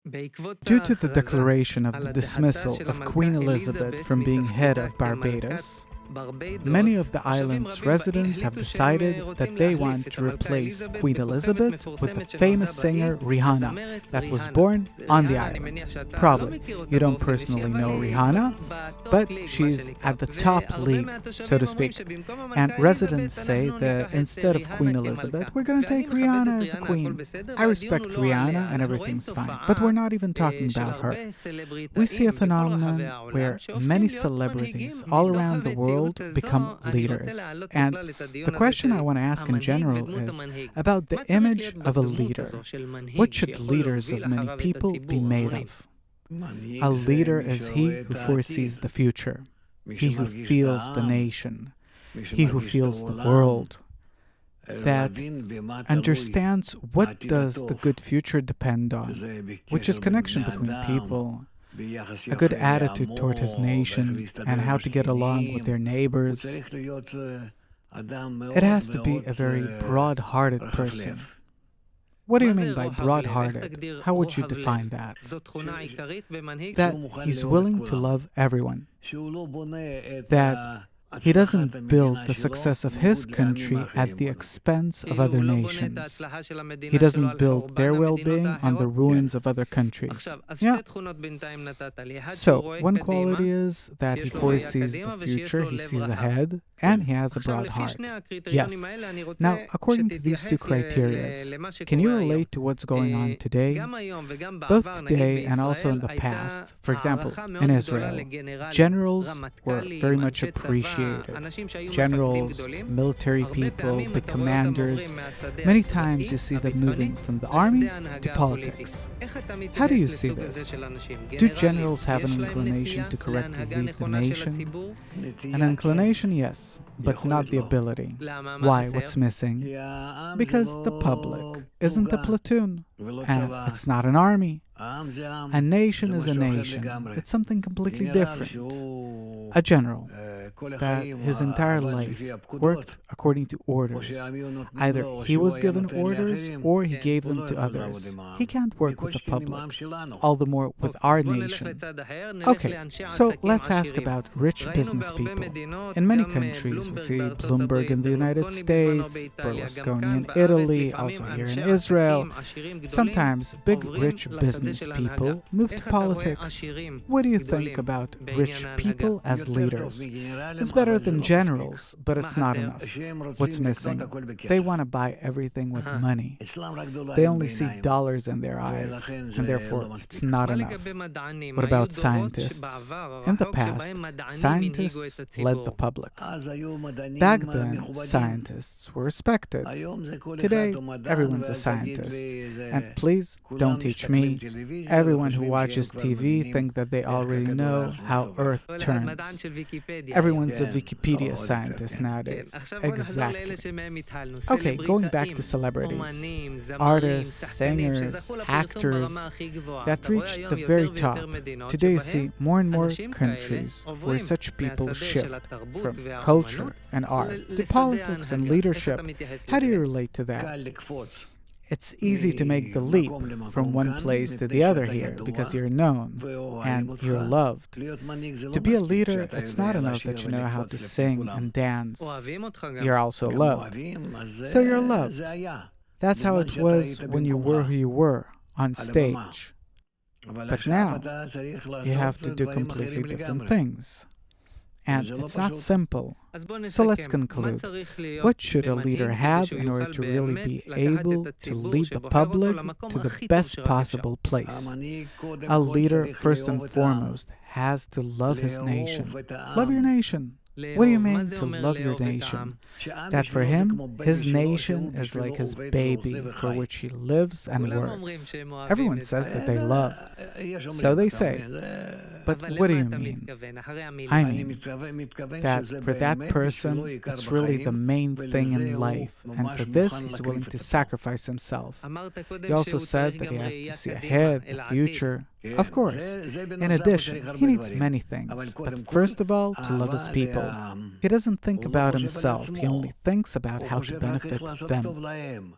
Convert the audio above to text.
Due to the declaration of the dismissal of Queen Elizabeth from being head of Barbados, many of the island's residents have decided that they want to replace Queen Elizabeth with the famous singer Rihanna that was born on the island. Probably you don't personally know Rihanna, but she's at the top league, so to speak. And residents say that instead of Queen Elizabeth, we're going to take Rihanna as a queen. I respect Rihanna and everything's fine, but we're not even talking about her. We see a phenomenon where many celebrities all around the world become leaders. And the question I want to ask in general is about the image of a leader. What should leaders of many people be made of? A leader is he who foresees the future, he who feels the nation, he who feels the world, that understands what does the good future depend on, which is connection between people, a good attitude toward his nation, and how to get along with their neighbors. It has to be a very broad-hearted person. What do you mean by broad-hearted? How would you define that? That he's willing to love everyone. That he doesn't build the success of his country at the expense of other nations. He doesn't build their well-being on the ruins of other countries. Yeah. So, one quality is that he foresees the future, he sees ahead, and he has a broad heart. Yes. Now, according to these two criteria, can you relate to what's going on today? Both today and also in the past, for example, in Israel, generals were very much appreciated. Generals, military people, big commanders. Many times you see them moving from the army to politics. How do you see this? Do generals have an inclination to correctly lead the nation? An inclination, yes, but not the ability. Why? What's missing? Because the public isn't a platoon, and it's not an army. A nation is a nation. It's something completely different. A general that his entire life worked according to orders. Either he was given orders or he gave them to others. He can't work with the public, all the more with our nation. Okay, so let's ask about rich business people. In many countries, we see Bloomberg in the United States, Berlusconi in Italy, also here in Israel. Sometimes big rich business people move to politics. What do you think about rich people as leaders? It's better than generals, but it's not enough. What's missing? They want to buy everything with money. They only see dollars in their eyes, and therefore it's not enough. What about scientists? In the past, scientists led the public. Back then, scientists were respected. Today, everyone's a scientist. And please, don't teach me. Everyone who watches TV thinks that they already know how Earth turns. Everyone's a Wikipedia scientist nowadays. Exactly. Okay, going back to celebrities. Artists, singers, actors that reached the very top. Today you see more and more countries where such people shift from culture and art to politics and leadership. How do you relate to that? It's easy to make the leap from one place to the other here because you're known and you're loved. To be a leader, it's not enough that you know how to sing and dance. You're also loved. So you're loved. That's how it was when you were who you were on stage. But now, you have to do completely different things. And it's not simple. So let's conclude. What should a leader have in order to really be able to lead the public to the best possible place? A leader, first and foremost, has to love his nation. Love your nation. What do you mean to love your nation? That for him, his nation is like his baby for which he lives and works. Everyone says that they love. So they say. But what do you mean? I mean that for that person, it's really the main thing in life. And for this, he's willing to sacrifice himself. He also said that he has to see ahead, the future. Of course. In addition, he needs many things. But first of all, to love his people. He doesn't think about himself. He only thinks about how to benefit them.